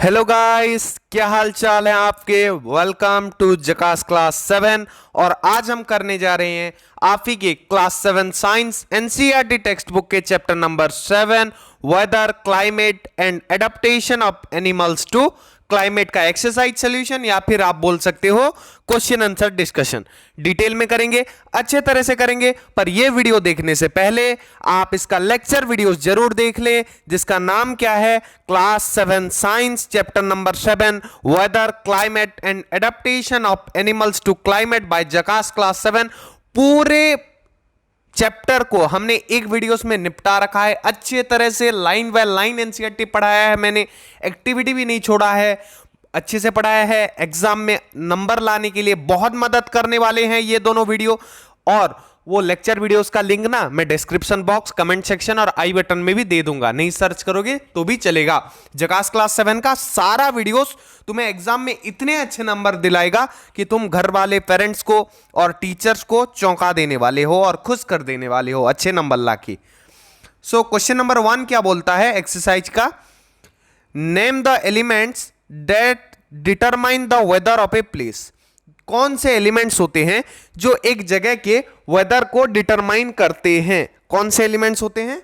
Hello guys, क्या हाल चाल है आपके। Welcome to Jakaas class 7। और आज हम करने जा रहे हैं आप ही के class 7 science NCERT textbook के chapter number 7 weather climate and adaptation of animals to climate का एक्सरसाइज सॉल्यूशन, या फिर आप बोल सकते हो क्वेश्चन आंसर डिस्कशन। डिटेल में करेंगे, अच्छे तरह से करेंगे, पर यह वीडियो देखने से पहले आप इसका लेक्चर वीडियो जरूर देख लें, जिसका नाम क्या है, class 7 science chapter number 7 weather climate and adaptation of animals to climate by Jakaas class 7। पूरे चैप्टर को हमने एक वीडियोस में निपटा रखा है, अच्छे तरह से लाइन बाय लाइन एनसीईआरटी पढ़ाया है मैंने, एक्टिविटी भी नहीं छोड़ा है, अच्छे से पढ़ाया है। एग्जाम में नंबर लाने के लिए बहुत मदद करने वाले हैं ये दोनों वीडियो। और वो लेक्चर वीडियोस का लिंक ना मैं डिस्क्रिप्शन बॉक्स, कमेंट सेक्शन और आई बटन में भी दे दूंगा, नहीं सर्च करोगे तो भी चलेगा। जकास क्लास 7 का सारा वीडियोस तुम्हें एग्जाम में इतने अच्छे नंबर दिलाएगा कि तुम घर वाले पेरेंट्स को और टीचर्स को चौंका देने वाले हो और खुश कर देने वाले हो अच्छे नंबर लाके। सो क्वेश्चन नंबर 1 क्या बोलता है एक्सरसाइज का, name the elements that determine the weather of a place. कौन से एलिमेंट्स होते हैं जो एक जगह के वेदर को डिटरमाइन करते हैं। कौन से एलिमेंट्स होते हैं,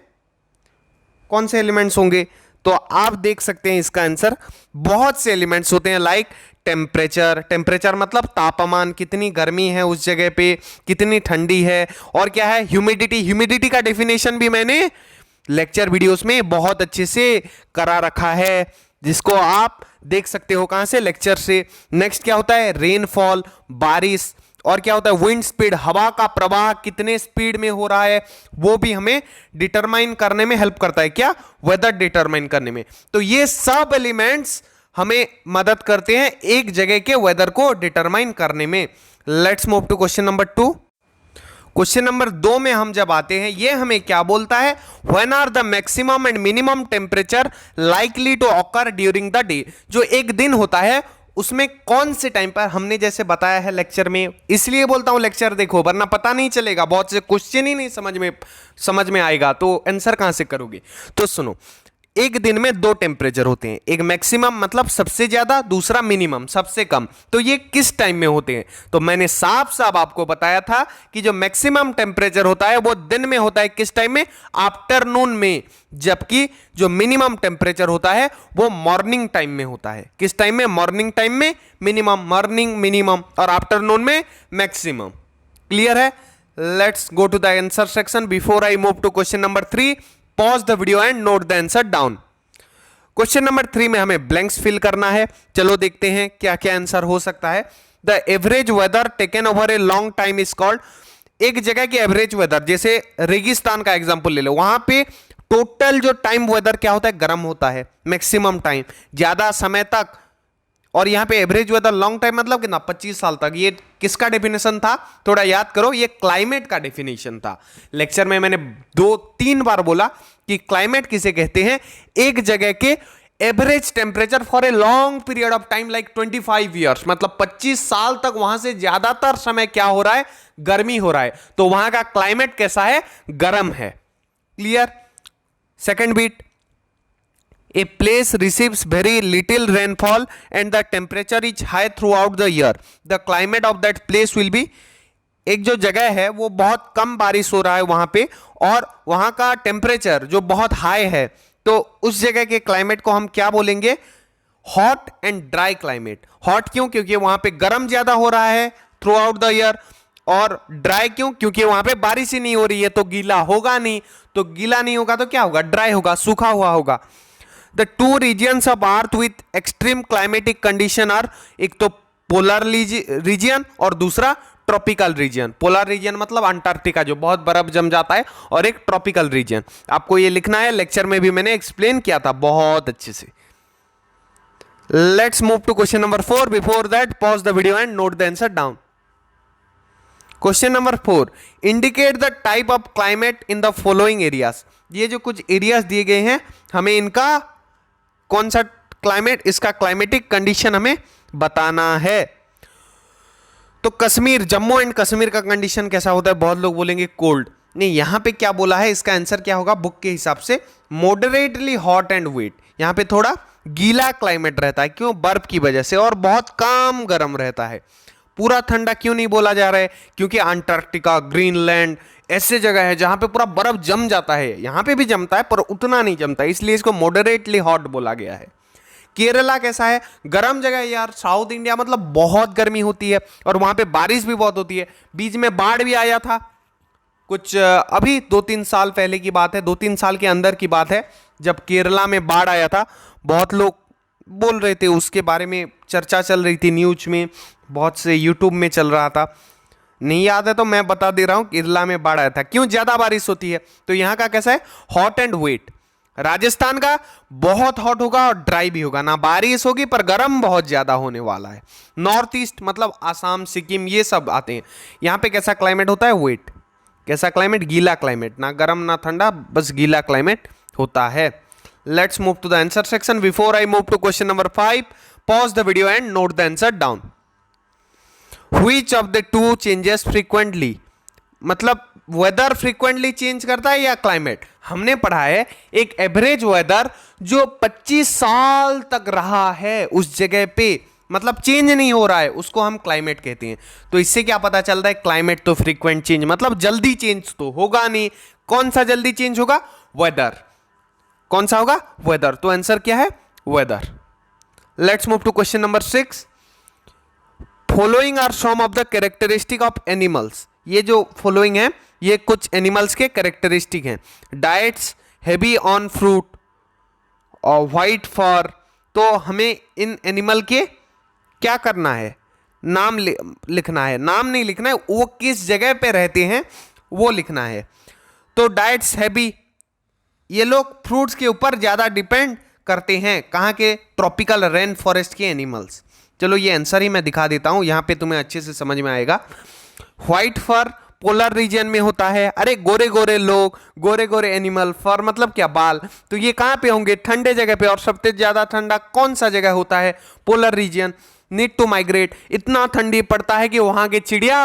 कौन से एलिमेंट्स होंगे, तो आप देख सकते हैं इसका आंसर। बहुत से एलिमेंट्स होते हैं, लाइक टेम्परेचर। टेम्परेचर मतलब तापमान, कितनी गर्मी है उस जगह पे, कितनी ठंडी है। और क्या है, ह्यूमिडिटी। ह्यूमिडिटी का डेफिनेशन भी मैंने लेक्चर वीडियोस में बहुत अच्छे से करा रखा है, जिसको आप देख सकते हो कहां से, लेक्चर से। नेक्स्ट क्या होता है, रेनफॉल, बारिश। और क्या होता है, विंड स्पीड, हवा का प्रवाह कितने स्पीड में हो रहा है, वो भी हमें डिटरमाइन करने में हेल्प करता है, क्या, वेदर डिटरमाइन करने में। तो ये सब एलिमेंट्स हमें मदद करते हैं एक जगह के वेदर को डिटरमाइन करने में। Let's move to question number 2। Question number 2 में हम जब आते हैं, ये हमें क्या बोलता है, when are the maximum and minimum temperature likely to occur during the day. जो एक दिन होता है उसमें कौन से टाइम पर, हमने जैसे बताया है लेक्चर में, इसलिए बोलता हूं लेक्चर देखो, वरना पता नहीं चलेगा, बहुत से क्वेश्चन ही नहीं समझ में आएगा तो आंसर कहां से करोगे। तो सुनो, एक दिन में दो टेम्परेचर होते हैं, एक मैक्सिमम मतलब सबसे ज्यादा, दूसरा मिनिमम सबसे कम। तो ये किस टाइम में होते हैं, तो मैंने साफ साफ आपको बताया था कि जो मैक्सिमम टेम्परेचर होता है वो दिन में होता है, किस टाइम में, आफ्टरनून में। जबकि जो मिनिमम टेम्परेचर होता है वो मॉर्निंग टाइम में होता है, किस टाइम में, मॉर्निंग टाइम में मिनिमम, मॉर्निंग मिनिमम, और आफ्टरनून में मैक्सिमम। क्लियर है। Let's go to the answer section. Before I move to question number 3, pause the video and note the answer down. Question number 3 में हमें blanks fill करना है। चलो देखते हैं क्या क्या आंसर हो सकता है। The average weather taken over a long time is called. एक जगह की एवरेज वेदर, जैसे रेगिस्तान का एग्जांपल ले लो, वहां पे टोटल जो टाइम वेदर क्या होता है, गर्म होता है, मैक्सिमम टाइम, ज्यादा समय तक। और यहां पे एवरेज वेदर लॉन्ग टाइम मतलब कितना, 25 साल तक। ये किसका डेफिनेशन था, थोड़ा याद करो, ये क्लाइमेट का डेफिनेशन था। लेक्चर में मैंने 2-3 बार बोला कि क्लाइमेट किसे कहते हैं, एक जगह के average temperature for a long period of time, like 25 years, मतलब 25 साल तक वहां से ज्यादातर समय क्या हो रहा है, गर्मी हो रहा है, तो वहां का क्लाइमेट कैसा है, गर्म है। Clear. Second beat, a place receives very little rainfall and the temperature is high throughout the year, the climate of that place will be। एक जो जगह है वो बहुत कम बारिश हो रहा है वहां पे, और वहां का टेम्परेचर जो बहुत हाई है, तो उस जगह के क्लाइमेट को हम क्या बोलेंगे, hot and dry climate. Hot क्यों, क्योंकि वहां पे गर्म ज्यादा हो रहा है थ्रू आउट द ईयर। और ड्राई क्यों, क्योंकि वहां पे बारिश ही नहीं हो रही है, तो गीला होगा नहीं, तो गीला नहीं होगा तो क्या होगा, ड्राई होगा, सूखा हुआ होगा। The two regions of Earth with extreme climatic condition are, एक तो पोलर रीजन और दूसरा ट्रॉपिकल रीजन। पोलर रीजन मतलब अंटार्कटिका, जो बहुत बर्फ जम जाता है, और एक ट्रॉपिकल रीजन। आपको ये लिखना है, लेक्चर में भी मैंने एक्सप्लेन किया था बहुत अच्छे से। Let's move to question number 4। Before that pause the video and note the answer down. Question number 4, indicate the type of climate in the following areas. ये जो कुछ एरियाज दिए गए हैं, हमें इनका कौन सा क्लाइमेट, इसका क्लाइमेटिक कंडीशन हमें बताना है। तो कश्मीर, जम्मू एंड कश्मीर का कंडीशन कैसा होता है, बहुत लोग बोलेंगे कोल्ड। नहीं, यहां पे क्या बोला है, इसका आंसर क्या होगा बुक के हिसाब से, मॉडरेटली हॉट एंड वेट। यहां पे थोड़ा गीला क्लाइमेट रहता है, क्यों? बर्फ की वजह से, और बहुत कम गर्म रहता है। पूरा ठंडा क्यों नहीं बोला जा रहा है? क्योंकि अंटार्कटिका, ग्रीनलैंड ऐसे जगह है जहां पे पूरा बर्फ जम जाता है। यहां पे भी जमता है पर उतना नहीं जमता, इसलिए इसको मॉडरेटली हॉट बोला गया है। केरला कैसा है? गर्म जगह है यार, साउथ इंडिया, मतलब बहुत गर्मी होती है और वहां पे बारिश भी बहुत होती है। बीच में बाढ़ भी आया था कुछ, अभी 2-3 साल पहले की बात है, 2-3 साल के अंदर की बात है, जब केरला में बाढ़ आया था। बहुत लोग बोल रहे थे, उसके बारे में चर्चा चल रही थी न्यूज में, बहुत से यूट्यूब में चल रहा था। नहीं याद है तो मैं बता दे रहा हूं, केरला में बाढ़ आया था। क्यों? ज्यादा बारिश होती है। तो यहां का कैसा है? Hot and wait. राजस्थान का बहुत हॉट होगा और ड्राई भी होगा, ना बारिश होगी पर गर्म बहुत ज्यादा होने वाला है। नॉर्थ ईस्ट मतलब आसाम, सिक्किम, ये सब आते हैं। यहां पे कैसा क्लाइमेट होता है? वेट। कैसा क्लाइमेट? गीला क्लाइमेट, ना गर्म ना ठंडा, बस गीला क्लाइमेट होता है। Let's move to the answer section. Before I move to question number 5, pause the video and note the answer down. Which of the two changes frequently? मतलब वेदर फ्रीक्वेंटली चेंज करता है या क्लाइमेट? हमने पढ़ा है एक एवरेज वेदर जो 25 साल तक रहा है उस जगह पे, मतलब चेंज नहीं हो रहा है, उसको हम क्लाइमेट कहते हैं। तो इससे क्या पता चलता है? क्लाइमेट तो फ्रीक्वेंट चेंज, मतलब जल्दी चेंज तो होगा नहीं। कौन सा जल्दी चेंज होगा? वेदर। कौन सा होगा? वेदर। तो आंसर क्या है? Weather. Let's move to question number 6। Following are some of the characteristic of animals. ये जो फॉलोइंग है ये कुछ एनिमल्स के कैरेक्टरिस्टिक हैं। डाइट्स हैवी ऑन फ्रूट और व्हाइट फर। तो हमें इन एनिमल के क्या करना है? नाम लिखना है। नाम नहीं लिखना है, वो किस जगह पे रहते हैं वो लिखना है। तो डाइट्स हैवी, ये लोग फ्रूट्स के ऊपर ज्यादा डिपेंड करते हैं। कहाँ के? ट्रॉपिकल रेन फॉरेस्ट के एनिमल्स। चलो ये आंसर ही मैं दिखा देता हूं, यहां पे तुम्हें अच्छे से समझ में आएगा। व्हाइट फर पोलर रीजन में होता है। अरे गोरे गोरे लोग, गोरे गोरे एनिमल, फर मतलब क्या? बाल। तो ये कहां पे होंगे? ठंडे जगह पे। और सबसे ज्यादा ठंडा कौन सा जगह होता है? Polar region. Need to migrate, इतना ठंडी पड़ता है कि वहां के चिड़िया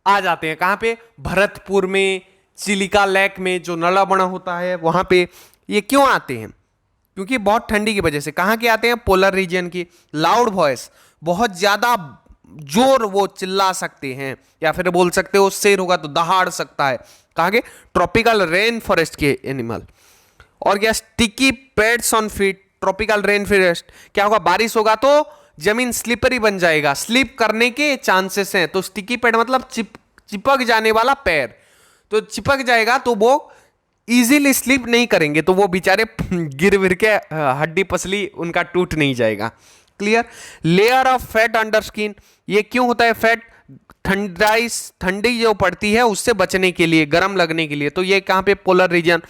आ जाते हैं। कहां पे? भरतपुर में, चिलिका लेक में जो नला बना होता है वहां पे। ये क्यों आते हैं? क्योंकि बहुत ठंडी की वजह से। कहां के आते हैं? पोलर रीजन की। लाउड वॉइस, बहुत ज्यादा जोर वो चिल्ला सकते हैं, या फिर बोल सकते हो शेर होगा तो दहाड़ सकता है। कहां के? ट्रॉपिकल रेन फॉरेस्ट के एनिमल। और क्या? Sticky pads on feet. Tropical rain forest क्या होगा? बारिश होगा तो जमीन स्लिपरी बन जाएगा, स्लिप करने के चांसेस हैं। तो स्टिकी पैड मतलब चिपक जाने वाला पैर। तो चिपक जाएगा तो वो इजीली स्लिप नहीं करेंगे, तो वो बेचारे गिर विर के हड्डी पसली उनका टूट नहीं जाएगा। Clear? Layer of fat under skin, ये क्यों होता है? फैट ठंडी जो पड़ती है उससे बचने के लिए, गर्म लगने के लिए। तो ये कहां पे? Polar region.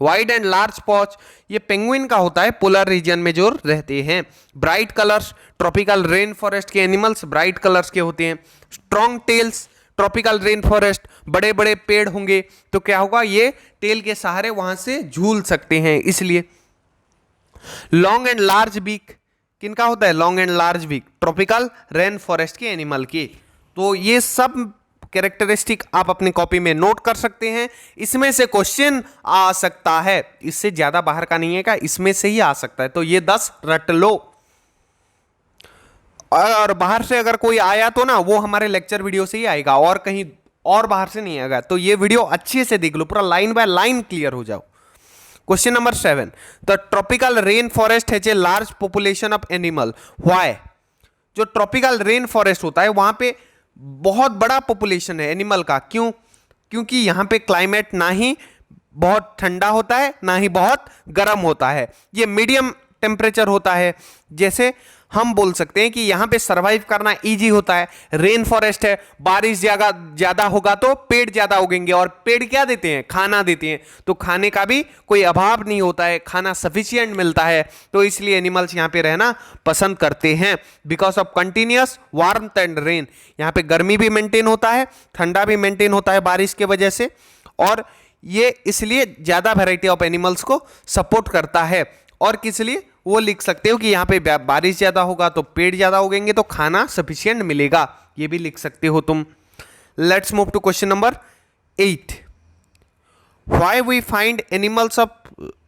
Wide and large पॉच, ये पेंगुइन का होता है, पोलर रीजन में जो रहते हैं। Bright colours, tropical rain forest के एनिमल्स ब्राइट कलर्स के होते हैं। Strong tails, tropical rain forest, बड़े बड़े पेड़ होंगे तो क्या होगा? ये टेल के सहारे वहां से झूल सकते हैं, इसलिए। लॉन्ग एंड लार्ज बीक, किनका होता है? Long and large beak, tropical rain forest के एनिमल की। तो ये सब कैरेक्टरिस्टिक आप अपनी कॉपी में नोट कर सकते हैं। इसमें से क्वेश्चन आ सकता है, इससे ज्यादा बाहर का नहीं है का, इसमें से ही आ सकता है। तो ये 10 रट लो। और बाहर से अगर कोई आया तो ना वो हमारे लेक्चर वीडियो से ही आएगा, और कहीं और बाहर से नहीं आएगा। तो ये वीडियो अच्छे से देख लो, पूरा लाइन बाय लाइन क्लियर हो जाओ। Question number 7, the tropical rain forest has a large population of animal, why? जो ट्रॉपिकल रेन फॉरेस्ट होता है वहां पे बहुत बड़ा पॉपुलेशन है एनिमल का। क्यों? क्योंकि यहां पे क्लाइमेट ना ही बहुत ठंडा होता है ना ही बहुत गर्म होता है, ये मीडियम टेम्परेचर होता है। जैसे हम बोल सकते हैं कि यहां पे सरवाइव करना इजी होता है। रेन फॉरेस्ट है, बारिश ज्यादा होगा तो पेड़ ज्यादा उगेंगे, और पेड़ क्या देते हैं? खाना देते हैं। तो खाने का भी कोई अभाव नहीं होता है, खाना सफिशिएंट मिलता है। तो इसलिए एनिमल्स यहां पे रहना पसंद करते हैं। Because of continuous warmth and rain, यहां पे गर्मी भी मेंटेन होता है, ठंडा भी मेंटेन होता है बारिश के वजह से। और ये इसलिए ज्यादा वैरायटी ऑफ एनिमल्स को सपोर्ट करता है। और किस लिए? वो लिख सकते हो कि यहाँ पे बारिश ज्यादा होगा तो पेड़ ज्यादा उगेंगे तो खाना सफिशिएंट मिलेगा, ये भी लिख सकते हो तुम। Let's move to question number 8, why we find animals of,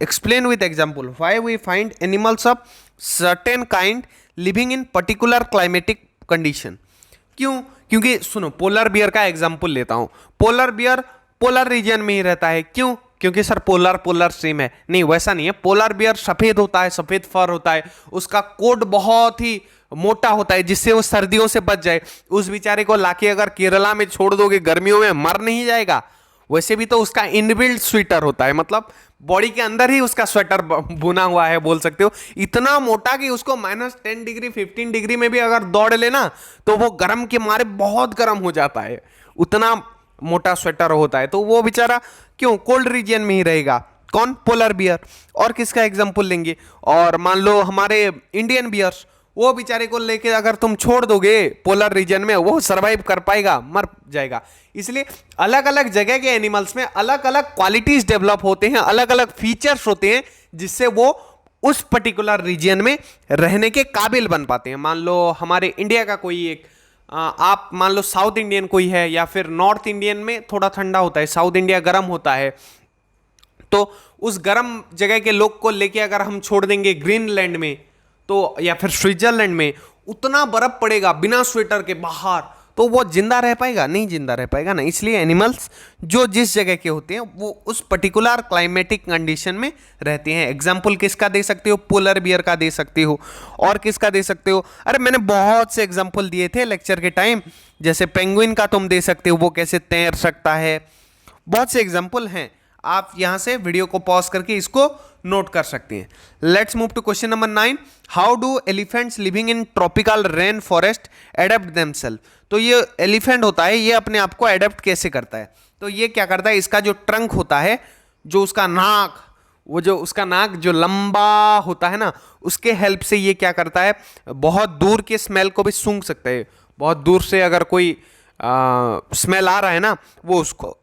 explain with example, why we find animals of certain kind living in particular climatic condition. क्यों? क्योंकि सुनो, पोलर बियर का एग्जांपल लेता हूं। पोलर बियर पोलर रीजन में ही रहता है। क्यों? क्योंकि सर पोलर पोलर सेम है। नहीं, वैसा नहीं है। पोलर बियर सफेद होता है, सफेद फर होता है, उसका कोट बहुत ही मोटा होता है जिससे वो सर्दियों से बच जाए। उस बेचारे को लाके अगर केरला में छोड़ दोगे गर्मियों में, मर नहीं जाएगा। वैसे भी तो उसका इनबिल्ट स्वेटर होता है, मतलब बॉडी के अंदर ही उसका स्वेटर बुना हुआ है, बोल सकते हो। इतना मोटा कि उसको -10 डिग्री 15 डिग्री में भी अगर दौड़ लेना तो वो गर्म के मारे बहुत गर्म हो जाता है। उतना मोटा स्वेटर होता है। तो वो बेचारा क्यों कोल्ड रीजन में ही रहेगा। कौन? Polar bear. और किसका एग्जांपल लेंगे? और मान लो हमारे इंडियन बियर्स, वो बेचारे को लेके अगर तुम छोड़ दोगे पोलर रीजन में, वो सरवाइव कर पाएगा? मर जाएगा। इसलिए अलग अलग जगह के एनिमल्स में अलग अलग क्वालिटीज डेवलप होते हैं, अलग अलग फीचर्स होते हैं जिससे वो उस पर्टिकुलर रीजन में रहने के काबिल बन पाते हैं। मान लो हमारे इंडिया का कोई एक आप मान लो साउथ इंडियन कोई है, या फिर नॉर्थ इंडियन में थोड़ा ठंडा होता है, साउथ इंडिया गर्म होता है, तो उस गर्म जगह के लोग को लेके अगर हम छोड़ देंगे ग्रीनलैंड में, तो या फिर स्विट्जरलैंड में, उतना बर्फ पड़ेगा बिना स्वेटर के बाहर, तो वो जिंदा रह पाएगा? नहीं जिंदा रह पाएगा ना। इसलिए एनिमल्स जो जिस जगह के होते हैं वो उस पर्टिकुलर क्लाइमेटिक कंडीशन में रहते हैं। एग्जाम्पल किसका दे सकते हो? पोलर बियर का दे सकते हो। और किसका दे सकते हो? अरे मैंने बहुत से एग्जाम्पल दिए थे लेक्चर के टाइम। जैसे पेंगुइन का तुम दे सकते हो, वो कैसे तैर सकता है। बहुत से एग्जाम्पल हैं, आप यहां से वीडियो को पॉज करके इसको नोट कर सकते हैं। Let's move to question number 9। How do elephants living in tropical rain forest adapt themself? तो ये एलिफेंट होता है, ये अपने आप को एडेप्ट कैसे करता है? तो ये क्या करता है, इसका जो ट्रंक होता है, जो उसका नाक, वो जो उसका नाक जो लंबा होता है ना, उसके हेल्प से ये क्या करता है, बहुत दूर के स्मेल को भी सूंघ सकता है। बहुत दूर से अगर कोई स्मेल आ रहा है ना, वो उसको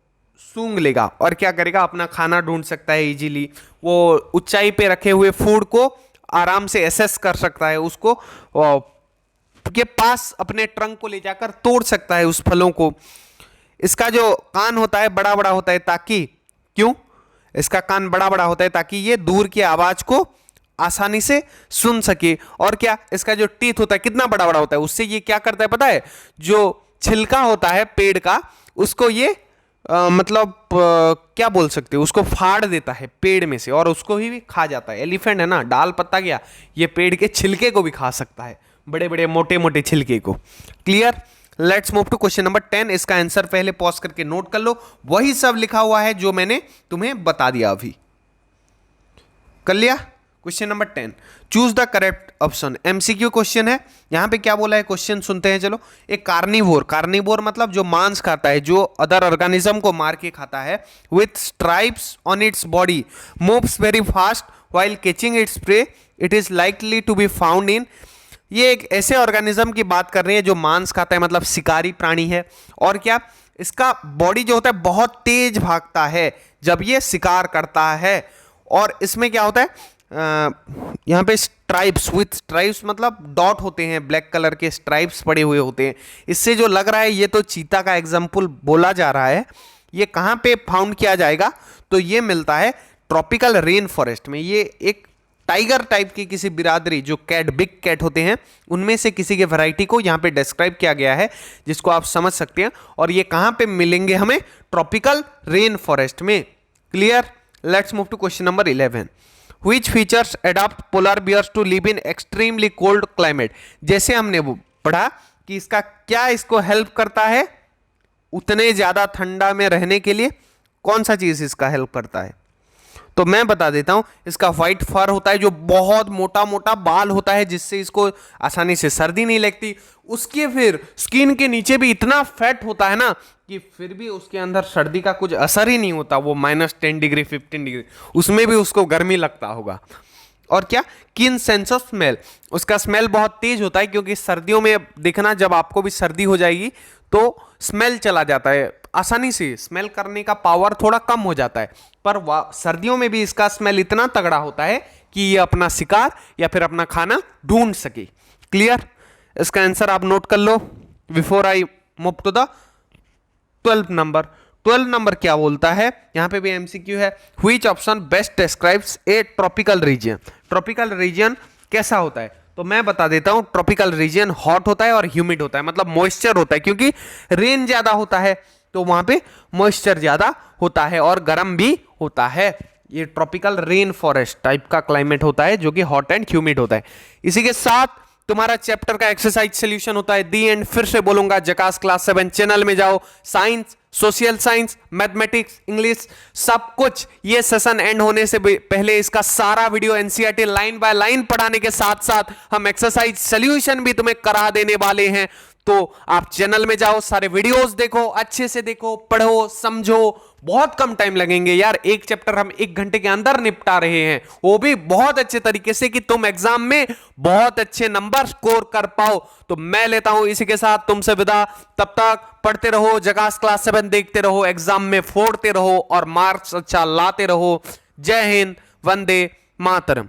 सूंघ लेगा और क्या करेगा, अपना खाना ढूंढ सकता है इजीली। वो ऊंचाई पे रखे हुए फूड को आराम से एसेस कर सकता है, उसको के पास अपने ट्रंक को ले जाकर तोड़ सकता है उस फलों को। इसका जो कान होता है बड़ा बड़ा होता है, ताकि क्यों इसका कान बड़ा बड़ा होता है? ताकि ये दूर की आवाज को आसानी से सुन सके। और क्या, इसका जो टीथ होता है कितना बड़ा बड़ा होता है, उससे ये क्या करता है पता है? जो छिलका होता है पेड़ का, उसको ये क्या बोल सकते हो, उसको फाड़ देता है पेड़ में से और उसको भी खा जाता है। एलिफेंट है ना, डाल पत्ता गया, ये पेड़ के छिलके को भी खा सकता है, बड़े बड़े मोटे मोटे छिलके को। Clear? Let's move to question number 10। इसका आंसर पहले पॉज करके नोट कर लो। वही सब लिखा हुआ है जो मैंने तुम्हें बता दिया अभी। कर लिया? Question number 10, choose the correct option. MCQ question है। यहां पे क्या बोला है, क्वेश्चन सुनते हैं चलो। एक कार्निवोर, कार्निवोर मतलब जो मांस खाता है, जो अदर ऑर्गेनिज्म को मार के खाता है, with stripes on its body, moves very fast while catching its prey, it is likely to be found in. ये एक ऐसे ऑर्गेनिज्म की बात कर रही है जो मांस खाता है, मतलब शिकारी प्राणी है। और क्या, इसका बॉडी जो होता है बहुत तेज भागता है जब ये शिकार करता है। और इसमें क्या होता है, यहाँ पे स्ट्राइप्स, विथ स्ट्राइप्स मतलब डॉट होते हैं, ब्लैक कलर के स्ट्राइप्स पड़े हुए होते हैं। इससे जो लग रहा है ये तो चीता का एग्जाम्पल बोला जा रहा है। ये कहाँ पे फाउंड किया जाएगा? तो ये मिलता है ट्रॉपिकल रेन फॉरेस्ट में। ये एक टाइगर टाइप की किसी बिरादरी, जो कैट, बिग कैट होते हैं, उनमें से किसी के वैरायटी को यहाँ पे डिस्क्राइब किया गया है, जिसको आप समझ सकते हैं। और ये कहाँ पे मिलेंगे हमें? ट्रॉपिकल रेन फॉरेस्ट में। Clear? Let's move to question number 11। Which features adapt polar bears to live in extremely cold climate? जैसे हमने वो पढ़ा कि इसका क्या इसको हेल्प करता है उतने ज्यादा ठंडा में रहने के लिए। कौन सा चीज इसका हेल्प करता है? तो मैं बता देता हूं। इसका व्हाइट फर होता है, जो बहुत मोटा मोटा बाल होता है, जिससे इसको आसानी से सर्दी नहीं लगती। उसके फिर स्किन के नीचे भी इतना फैट होता है ना कि फिर भी उसके अंदर सर्दी का कुछ असर ही नहीं होता। वो -10 डिग्री 15 डिग्री, उसमें भी उसको गर्मी लगता होगा। और क्या, कीन सेंस ऑफ स्मेल, उसका स्मेल बहुत तेज होता है, क्योंकि सर्दियों में देखना, जब आपको भी सर्दी हो जाएगी तो स्मेल चला जाता है, आसानी से स्मेल करने का पावर थोड़ा कम हो जाता है। पर सर्दियों में भी इसका स्मेल इतना तगड़ा होता है कि ये अपना शिकार या फिर अपना खाना ढूंढ सके। क्लियर? इसका आंसर आप नोट कर लो before I move to the 12 number. 12 number क्या बोलता है? यहां पे भी एमसीक्यू है। Which option best describes a tropical region? Tropical region कैसा होता है? तो मैं बता देता हूं, ट्रॉपिकल रीजन हॉट होता है और ह्यूमिड होता है, मतलब मॉइस्चर होता है, क्योंकि रेन ज्यादा होता है तो वहां पे मॉइस्चर ज्यादा होता है और गर्म भी होता है। ये ट्रॉपिकल रेन फॉरेस्ट टाइप का क्लाइमेट होता है जो कि हॉट एंड ह्यूमिड होता है। इसी के साथ तुम्हारा चैप्टर का एक्सरसाइज सोल्यूशन होता है दी एंड। फिर से बोलूंगा, जकास क्लास 7 चैनल में जाओ, science, social science, mathematics, English, सब कुछ ये सेशन एंड होने से पहले इसका सारा video NCERT line by line पढ़ाने के साथ साथ हम एक्सरसाइज सोल्यूशन भी तुम्हें करा देने वाले हैं। तो आप चैनल में जाओ, सारे वीडियोस देखो, अच्छे से देखो, पढ़ो, समझो। बहुत कम टाइम लगेंगे यार, एक चैप्टर हम 1 घंटे के अंदर निपटा रहे हैं, वो भी बहुत अच्छे तरीके से कि तुम एग्जाम में बहुत अच्छे नंबर स्कोर कर पाओ। तो मैं लेता हूं इसी के साथ तुमसे विदा। तब तक पढ़ते रहो, जकास क्लास 7 देखते रहो, एग्जाम में फोड़ते रहो और मार्क्स अच्छा लाते रहो। जय हिंद, वंदे मातरम।